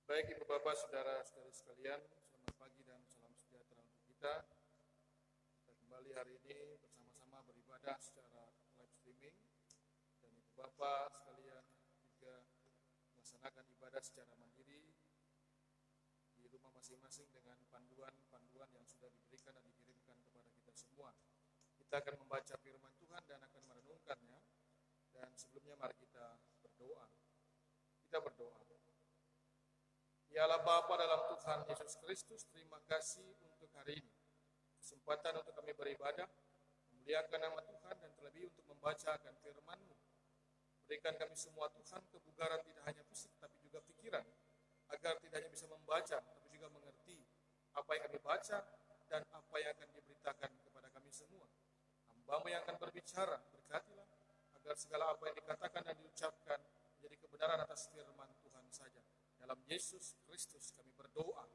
Baik Ibu Bapak, Saudara-saudari sekalian, selamat pagi dan salam sejahtera untuk kita. Kita kembali hari ini bersama-sama beribadah secara live streaming, dan Ibu Bapak sekalian juga melaksanakan ibadah secara mandiri di rumah masing-masing dengan panduan-panduan yang sudah diberikan dan dikirimkan kepada kita semua. Kita akan membaca firman Tuhan dan akan merenungkannya, dan sebelumnya mari kita berdoa. Kita berdoa. Ya Allah Bapa dalam Tuhan Yesus Kristus, terima kasih untuk hari ini. Kesempatan untuk kami beribadah, memuliakan nama Tuhan, dan terlebih untuk membaca akan firman-Mu. Berikan kami semua Tuhan kebugaran tidak hanya fisik tapi juga pikiran, agar tidak hanya bisa membaca tapi juga mengerti apa yang kami baca dan apa yang akan diberitakan kepada kami semua. Hamba-Mu yang akan berbicara, berkatilah agar segala apa yang dikatakan dan diucapkan menjadi kebenaran atas firman Tuhan saja. Dalam Yesus Kristus kami berdoa.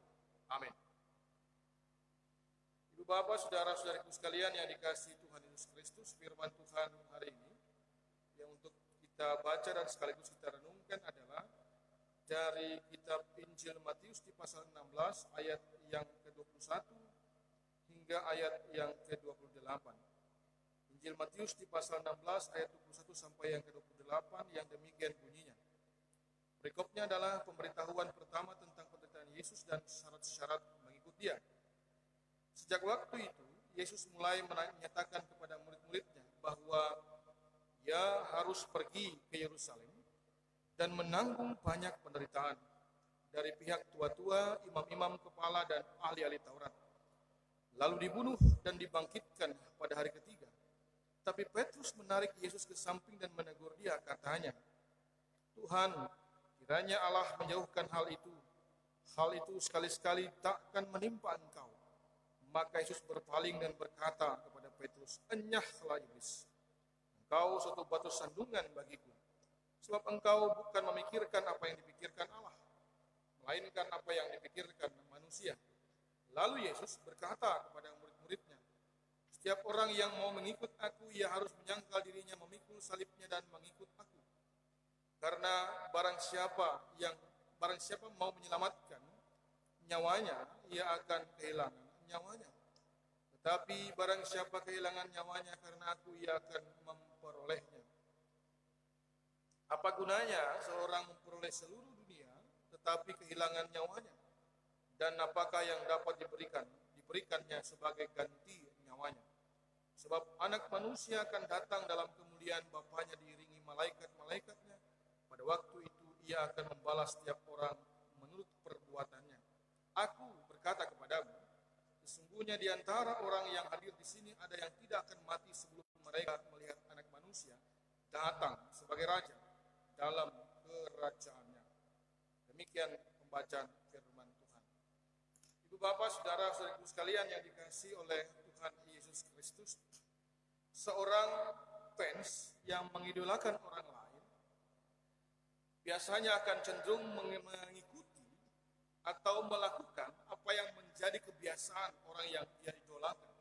Amin. Ibu Bapak, saudara-saudariku sekalian yang dikasihi Tuhan Yesus Kristus, firman Tuhan hari ini yang untuk kita baca dan sekaligus kita renungkan adalah dari kitab Injil Matius di pasal 16 ayat yang ke-21 hingga ayat yang ke-28. Injil Matius di pasal 16 ayat 21 sampai yang ke-28 yang demikian bunyinya. Berikutnya adalah pemberitahuan pertama tentang penderitaan Yesus dan syarat-syarat mengikut Dia. Sejak waktu itu, Yesus mulai menyatakan kepada murid-muridnya bahwa Ia harus pergi ke Yerusalem dan menanggung banyak penderitaan dari pihak tua-tua, imam-imam kepala, dan ahli-ahli Taurat. Lalu dibunuh dan dibangkitkan pada hari ketiga. Tapi Petrus menarik Yesus ke samping dan menegur dia, katanya, Tuhan, kiranya Allah menjauhkan hal itu sekali-sekali takkan menimpa engkau. Maka Yesus berpaling dan berkata kepada Petrus, enyahlah iblis, engkau suatu batu sandungan bagiku, sebab engkau bukan memikirkan apa yang dipikirkan Allah, melainkan apa yang dipikirkan manusia. Lalu Yesus berkata kepada murid-muridnya, setiap orang yang mau mengikut aku, ia harus menyangkal dirinya, memikul salibnya dan mengikut aku. Karena barang siapa mau menyelamatkan nyawanya, ia akan kehilangan nyawanya. Tetapi barang siapa kehilangan nyawanya karena aku, ia akan memperolehnya. Apa gunanya seorang memperoleh seluruh dunia tetapi kehilangan nyawanya? Dan apakah yang dapat diberikannya sebagai ganti nyawanya? Sebab anak manusia akan datang dalam kemuliaan Bapanya diiringi malaikat-malaikatnya. Pada waktu itu ia akan membalas setiap orang menurut perbuatannya. Aku berkata kepadamu, sesungguhnya di antara orang yang hadir di sini ada yang tidak akan mati sebelum mereka melihat Anak Manusia datang sebagai Raja dalam kerajaannya. Demikian pembacaan firman Tuhan. Ibu Bapak, saudara-saudariku sekalian yang dikasihi oleh Tuhan Yesus Kristus, seorang fans yang mengidolakan orang lain biasanya akan cenderung mengikuti atau melakukan apa yang menjadi kebiasaan orang yang dia idolakan.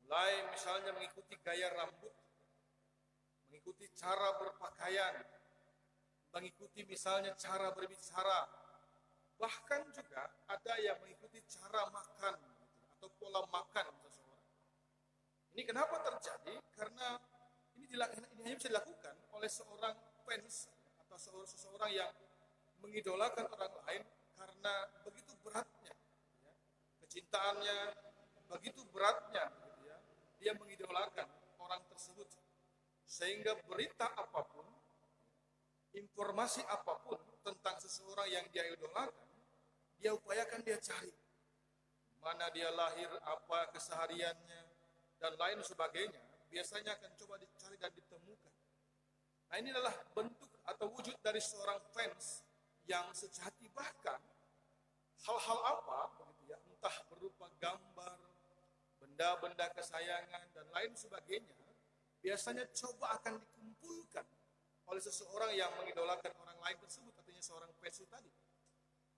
Mulai misalnya mengikuti gaya rambut, mengikuti cara berpakaian, mengikuti misalnya cara berbicara, bahkan juga ada yang mengikuti cara makan atau pola makan seseorang. Ini kenapa terjadi? Karena ini hanya bisa dilakukan oleh seorang fans atau seseorang yang mengidolakan orang lain karena begitu beratnya kecintaannya, begitu beratnya dia mengidolakan orang tersebut, sehingga berita apapun, informasi apapun tentang seseorang yang dia idolakan, dia upayakan dia cari mana dia lahir, apa kesehariannya, dan lain sebagainya. Biasanya akan coba dicari dan ditemukan. Nah, ini adalah bentuk atau wujud dari seorang fans yang sejati, bahkan hal-hal apa begitu ya, entah berupa gambar, benda-benda kesayangan dan lain sebagainya, biasanya coba akan dikumpulkan oleh seseorang yang mengidolakan orang lain tersebut, artinya seorang fans itu tadi.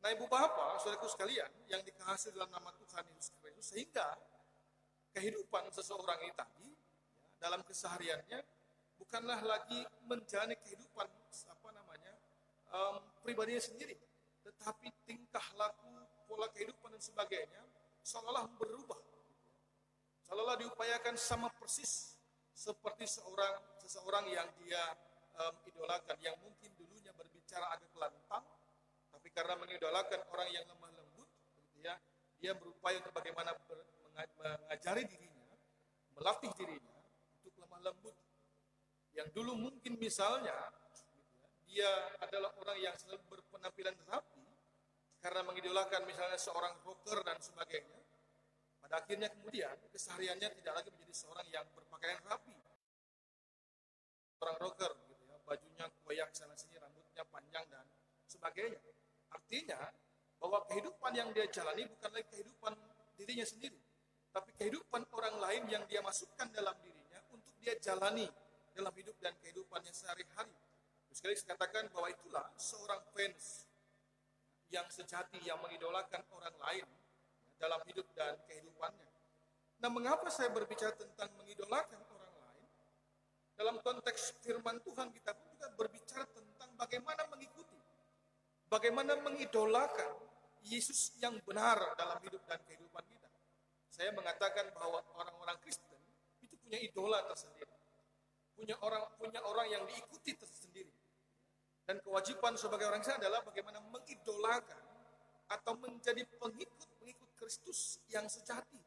Nah, Ibu Bapak, saudaraku sekalian yang dikasihi dalam nama Tuhan Yesus Kristus, sehingga kehidupan seseorang ini tadi ya, dalam kesehariannya bukanlah lagi menjalani kehidupan pribadinya sendiri, tetapi tingkah laku, pola kehidupan dan sebagainya seolah-olah berubah. Seolah-olah diupayakan sama persis seperti seseorang yang dia idolakan, yang mungkin dulunya berbicara agak lantang, tapi karena mengidolakan orang yang lemah lembut, gitu ya, dia berupaya untuk bagaimana mengajari dirinya, melatih dirinya untuk lemah lembut. Yang dulu mungkin misalnya dia adalah orang yang selalu berpenampilan rapi karena mengidolakan misalnya seorang rocker dan sebagainya. Pada akhirnya kemudian kesehariannya tidak lagi menjadi seorang yang berpakaian rapi, orang rocker, gitu ya, bajunya koyak sana sini, rambutnya panjang dan sebagainya. Artinya bahwa kehidupan yang dia jalani bukan lagi kehidupan dirinya sendiri, tapi kehidupan orang lain yang dia masukkan dalam dirinya untuk dia jalani dalam hidup dan kehidupannya sehari-hari. Sekali saya katakan bahwa itulah seorang fans yang sejati, yang mengidolakan orang lain dalam hidup dan kehidupannya. Nah, mengapa saya berbicara tentang mengidolakan orang lain? Dalam konteks firman Tuhan kita pun juga berbicara tentang bagaimana mengikuti, bagaimana mengidolakan Yesus yang benar dalam hidup dan kehidupan kita. Saya mengatakan bahwa orang-orang Kristen itu punya idola tersendiri, punya orang yang diikuti tersendiri. Dan kewajiban sebagai orang Kristen adalah bagaimana mengidolakan atau menjadi pengikut Kristus yang sejati.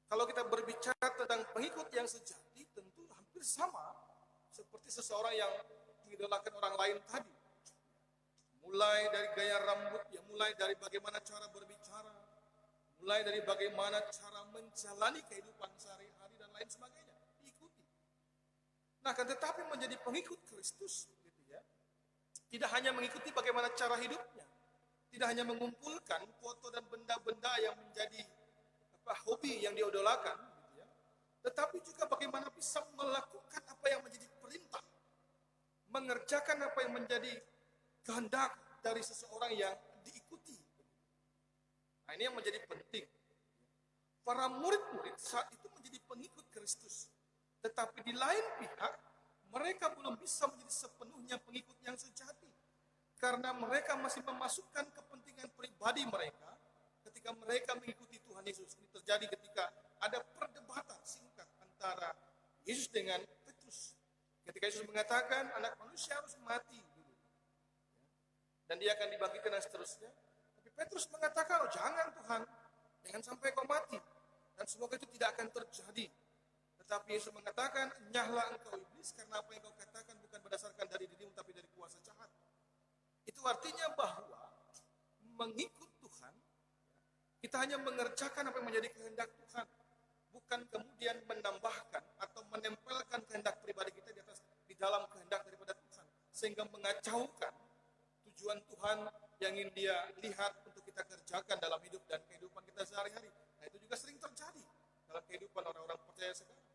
Kalau kita berbicara tentang pengikut yang sejati, tentu hampir sama seperti seseorang yang mengidolakan orang lain tadi. Mulai dari gaya rambut, ya, mulai dari bagaimana cara berbicara, mulai dari bagaimana cara menjalani kehidupan sehari-hari dan lain sebagainya, diikuti. Nah, kan tetapi menjadi pengikut Kristus, gitu ya, tidak hanya mengikuti bagaimana cara hidupnya, tidak hanya mengumpulkan foto dan benda-benda yang menjadi hobi yang diidolakan, gitu ya, tetapi juga bagaimana bisa melakukan apa yang menjadi perintah, mengerjakan apa yang menjadi kehendak dari seseorang yang diikuti. Nah, ini yang menjadi penting. Para murid-murid saat itu menjadi pengikut Kristus, tetapi di lain pihak mereka belum bisa menjadi sepenuhnya pengikut yang sejati. Karena mereka masih memasukkan kepentingan pribadi mereka ketika mereka mengikuti Tuhan Yesus. Ini terjadi ketika ada perdebatan singkat antara Yesus dengan Petrus. Ketika Yesus mengatakan anak manusia harus mati dulu, dan dia akan dibangkitkan dan seterusnya. Tapi Petrus mengatakan, oh jangan Tuhan, jangan sampai kau mati. Dan semoga itu tidak akan terjadi. Tetapi Yesus mengatakan, nyahlah engkau iblis, karena apa yang kau katakan bukan berdasarkan dari dirimu, tapi dari kuasa jahat. Itu artinya bahwa mengikut Tuhan, kita hanya mengerjakan apa yang menjadi kehendak Tuhan, bukan kemudian menambahkan atau menempelkan kehendak pribadi kita di dalam kehendak daripada Tuhan, sehingga mengacaukan tujuan Tuhan yang ingin Dia lihat untuk kita kerjakan dalam hidup dan kehidupan kita sehari-hari. Nah, itu juga sering terjadi dalam kehidupan orang-orang percaya sekarang.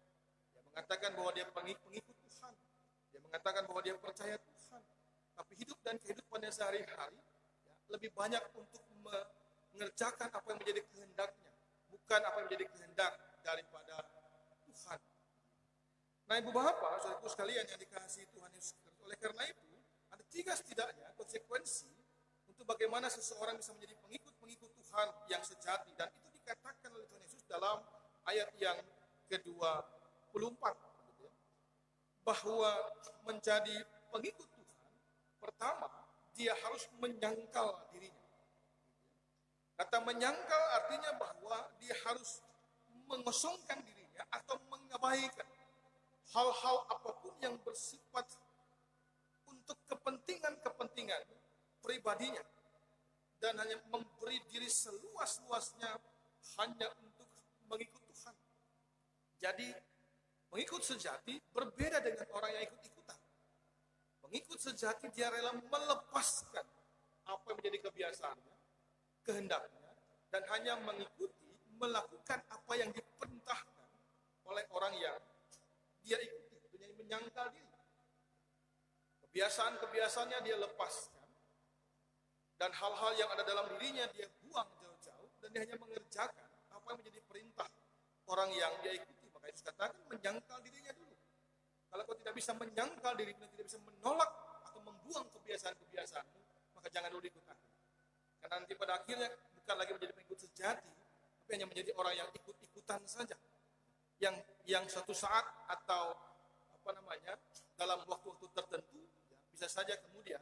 Dia mengatakan bahwa dia pengikut Tuhan, dia mengatakan bahwa dia percaya Tuhan, tapi hidup dan kehidupannya sehari-hari ya, lebih banyak untuk mengerjakan apa yang menjadi kehendaknya, bukan apa yang menjadi kehendak daripada Tuhan. Nah, ibu bapak, saudaraku sekalian yang dikasihi Tuhan Yesus Kristus, oleh karena itu ada 3 setidaknya konsekuensi untuk bagaimana seseorang bisa menjadi pengikut Tuhan yang sejati, dan itu dikatakan oleh Tuhan Yesus dalam ayat yang ke-24, bahwa menjadi pengikut pertama, dia harus menyangkal dirinya. Kata menyangkal artinya bahwa dia harus mengosongkan dirinya atau mengabaikan hal-hal apapun yang bersifat untuk kepentingan pribadinya, dan hanya memberi diri seluas-luasnya hanya untuk mengikut Tuhan. Jadi, pengikut sejati berbeda dengan orang yang ikut-ikutan. Pengikut sejati dia rela melepaskan apa yang menjadi kebiasaannya, kehendaknya, dan hanya mengikuti, melakukan apa yang diperintahkan oleh orang yang dia ikuti. Itu menyangkal diri. Kebiasaan-kebiasaannya dia lepaskan, dan hal-hal yang ada dalam dirinya dia buang jauh-jauh, dan dia hanya mengerjakan apa yang menjadi perintah orang yang dia ikuti. Maka itu katakan menyangkal dirinya dulu. Kalau kau tidak bisa menyangkal dirimu, tidak bisa menolak atau membuang kebiasaan-kebiasaanmu, maka jangan dulu perlu diikut aku. Karena nanti pada akhirnya bukan lagi menjadi pengikut sejati, tapi hanya menjadi orang yang ikut-ikutan saja. Yang suatu saat atau dalam waktu-waktu tertentu ya, bisa saja kemudian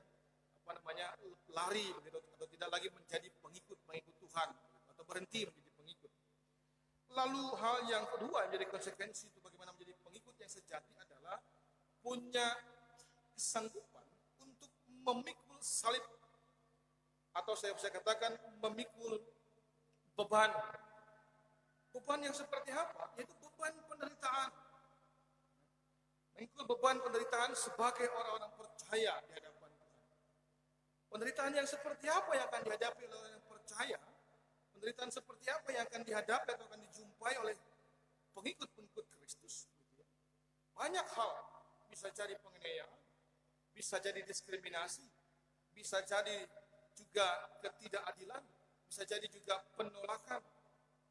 lari begitu, atau tidak lagi menjadi pengikut Tuhan atau berhenti menjadi pengikut. Lalu hal yang kedua yang menjadi konsekuensi itu bagaimana menjadi pengikut yang sejati adalah punya kesanggupan untuk memikul salib, atau saya bisa katakan memikul beban. Beban yang seperti apa? Yaitu beban penderitaan. Memikul beban penderitaan sebagai orang-orang percaya di hadapan Tuhan. Penderitaan yang seperti apa yang akan dihadapi oleh orang yang percaya? Penderitaan seperti apa yang akan dihadapi atau akan dijumpai oleh pengikut-pengikut Kristus? Banyak hal, bisa jadi penganiayaan, bisa jadi diskriminasi, bisa jadi juga ketidakadilan, bisa jadi juga penolakan,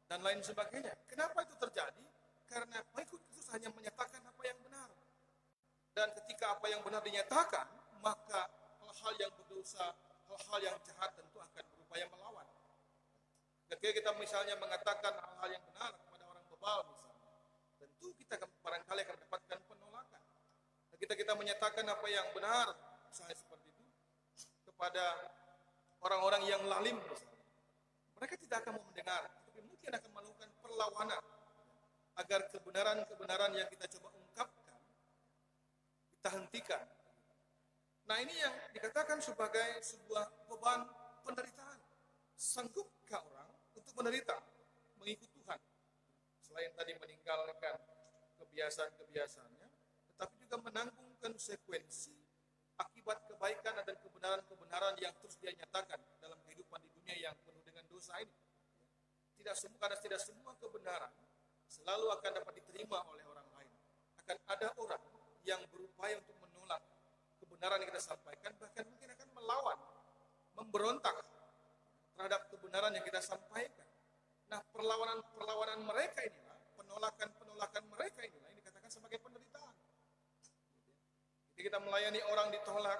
dan lain sebagainya. Kenapa itu terjadi? Karena pengikut Kristus hanya menyatakan apa yang benar. Dan ketika apa yang benar dinyatakan, maka hal-hal yang berdosa, hal-hal yang jahat tentu akan berupaya melawan. Ketika kita misalnya mengatakan hal-hal yang benar kepada orang bebal misalnya, tentu kita barangkali akan mendapatkan penolakan. Ketika kita menyatakan apa yang benar, misalnya seperti itu, kepada orang-orang yang lalim misalnya, mereka tidak akan mau mendengar, tapi mungkin akan melakukan perlawanan agar kebenaran-kebenaran yang kita coba ungkapkan kita hentikan. Nah, ini yang dikatakan sebagai sebuah beban penderitaan. Sanggupkah orang untuk menderita mengikut Tuhan? Selain tadi meninggalkan kebiasaan-kebiasaannya, tetapi juga menanggung konsekuensi akibat kebaikan dan kebenaran-kebenaran yang terus dia nyatakan dalam kehidupan di dunia yang penuh dengan dosa ini. Karena tidak semua kebenaran selalu akan dapat diterima oleh orang lain. Akan ada orang yang berupaya untuk menolak kebenaran yang kita sampaikan, bahkan mungkin akan melawan, memberontak terhadap kebenaran yang kita sampaikan. Nah, perlawanan mereka inilah, penolakan mereka inilah yang dikatakan sebagai penderitaan. Ketika kita melayani orang ditolak,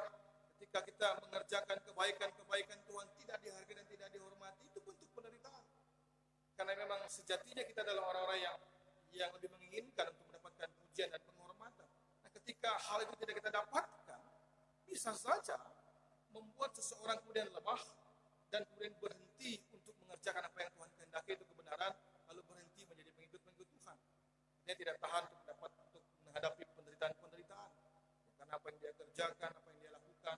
ketika kita mengerjakan kebaikan Tuhan tidak dihargai dan tidak dihormati, itu bentuk penderitaan. Karena memang sejatinya kita adalah orang-orang yang lebih menginginkan untuk mendapatkan pujian dan penghormatan. Nah, ketika hal itu tidak kita dapatkan, bisa saja membuat seseorang kemudian lemah dan kemudian berhenti untuk mengerjakan apa yang Tuhan kehendaki, itu kebenaran, lalu berhenti menjadi pengikut Tuhan. Dia tidak tahan untuk menghadapi penderitaan-penderitaan. Karena apa yang dia kerjakan, apa yang dia lakukan,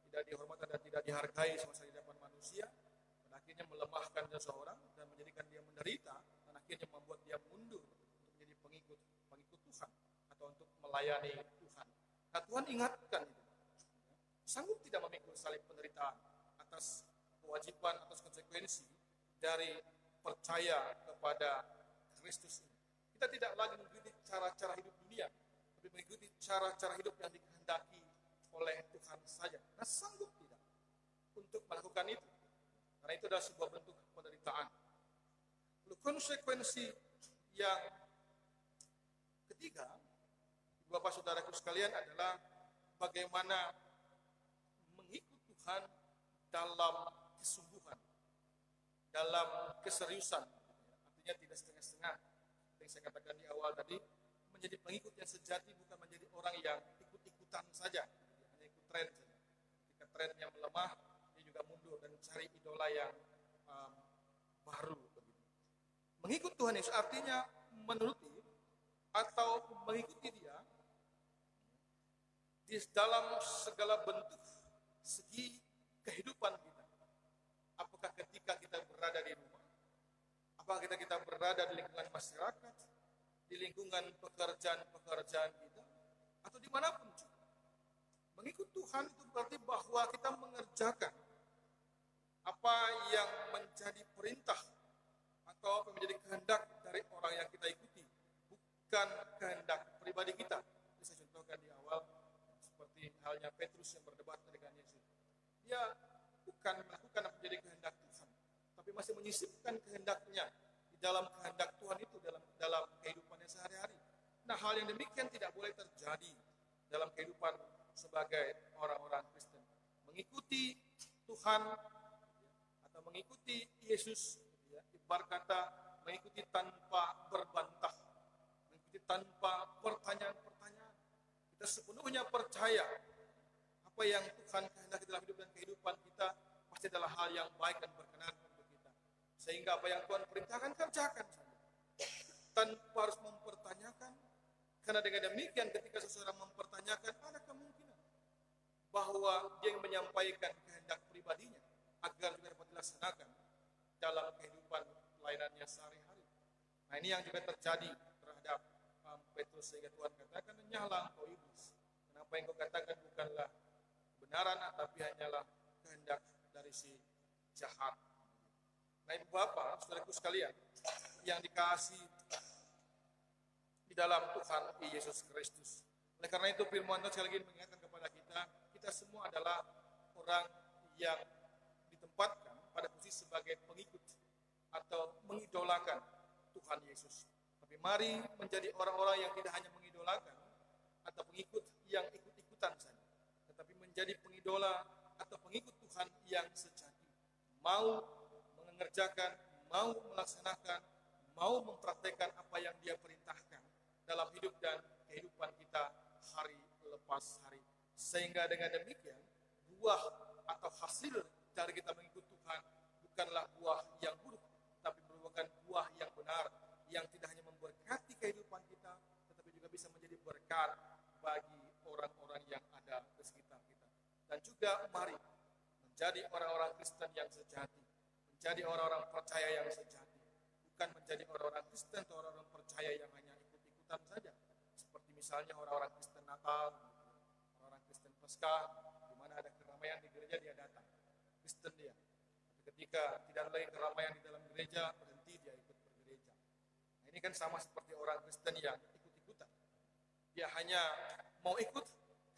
tidak dihormati dan tidak dihargai semasa di hadapan manusia, dan akhirnya melemahkan seseorang dan menjadikan dia menderita, dan akhirnya membuat dia mundur untuk menjadi pengikut Tuhan atau untuk melayani Tuhan. Nah, Tuhan ingatkan itu. Sanggup tidak memikul salib penderitaan atas kewajiban, atas konsekuensi dari percaya kepada Kristus ini. Kita tidak lagi mengikuti cara-cara hidup dunia, tapi mengikuti cara-cara hidup yang dikehendaki oleh Tuhan saja. Nah, sanggup tidak untuk melakukan itu? Karena itu adalah sebuah bentuk penderitaan. Lalu konsekuensi yang ketiga, Bapak Saudaraku sekalian, adalah bagaimana mengikut Tuhan dalam kesungguhan, dalam keseriusan. Artinya tidak setengah-setengah. Yang saya katakan di awal tadi, menjadi pengikut yang sejati bukan menjadi orang yang ikut-ikutan saja, hanya ikut tren saja. Ketika trennya melemah, dia juga mundur dan mencari idola yang baru. Mengikut Tuhan Yesus artinya menuruti atau mengikuti Dia di dalam segala bentuk segi kehidupan kita. Apakah ketika kita berada di rumah, apakah kita berada di lingkungan masyarakat, di lingkungan pekerjaan-pekerjaan kita, atau dimanapun juga. Mengikut Tuhan itu berarti bahwa kita mengerjakan apa yang menjadi perintah atau apa yang menjadi kehendak dari orang yang kita ikuti, bukan kehendak pribadi kita. Ini saya contohkan di awal, seperti halnya Petrus yang berdebat dengan Yesus. Dia bukan melakukan apa menjadi kehendak Tuhan, tapi masih menyisipkan kehendaknya di dalam kehendak Tuhan itu dalam kehidupannya sehari-hari. Nah, hal yang demikian tidak boleh terjadi dalam kehidupan sebagai orang-orang Kristen. Mengikuti Tuhan atau mengikuti Yesus, ibarat kata mengikuti tanpa berbantah, mengikuti tanpa pertanyaan-pertanyaan. Kita sepenuhnya percaya apa yang Tuhan kehendaki dalam hidup dan kehidupan kita pasti adalah hal yang baik dan berkenan untuk kita. Sehingga apa yang Tuhan perintahkan kerjakan saja, tanpa harus mempertanyakan. Karena dengan demikian ketika seseorang mempertanyakan, ada kemungkinan bahwa dia yang menyampaikan kehendak pribadinya agar juga dapat dilaksanakan dalam kehidupan pelayanannya sehari-hari. Nah, ini yang juga terjadi terhadap Petrus, sehingga Tuhan katakan, "Nyala kau iblis, kenapa yang kau katakan bukanlah kebenaran, tapi hanyalah kehendak dari si jahat." Nah, Ibu Bapak, saudaraku sekalian yang dikasihi di dalam Tuhan Yesus Kristus. Oleh karena itu firman Tuhan sekali lagi mengingatkan kepada kita, kita semua adalah orang yang ditempatkan pada posisi sebagai pengikut atau mengidolakan Tuhan Yesus. Tapi mari menjadi orang-orang yang tidak hanya mengidolakan atau pengikut yang ikut-ikutan saja, tetapi menjadi pengidola atau pengikut Tuhan yang sejati. Mau mengerjakan, mau melaksanakan, mau mempraktekkan apa yang Dia perintahkan dalam hidup dan kehidupan kita hari lepas hari. Sehingga dengan demikian, buah atau hasil dari kita mengikut Tuhan bukanlah buah yang buruk, tapi merupakan buah yang benar, yang tidak hanya memberkati kehidupan kita, tetapi juga bisa menjadi berkat bagi orang-orang yang ada di sekitar kita. Dan juga mari menjadi orang-orang Kristen yang sejati, menjadi orang-orang percaya yang sejati, bukan menjadi orang-orang Kristen atau orang-orang percaya yang hanya ikut-ikutan saja, seperti misalnya orang-orang Kristen Natal, orang-orang Kristen Paskah, di mana ada keramaian di gereja dia datang, Kristen dia. Tapi ketika tidak ada lagi keramaian di dalam gereja, berhenti dia ikut bergereja. Nah, ini kan sama seperti orang Kristen yang ikut-ikutan. Dia hanya mau ikut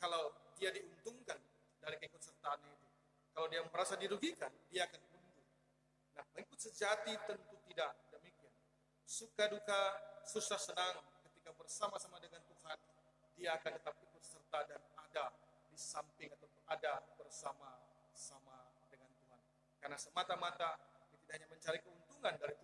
kalau dia diuntungkan dari keikutsertaannya itu. Kalau dia merasa dirugikan, dia akan mundur. Nah, pengikut sejati tentu tidak demikian. Suka duka, susah senang, ketika bersama-sama dengan Tuhan, dia akan tetap ikut serta dan ada di samping atau ada bersama-sama dengan Tuhan. Karena semata-mata dia tidak hanya mencari keuntungan dari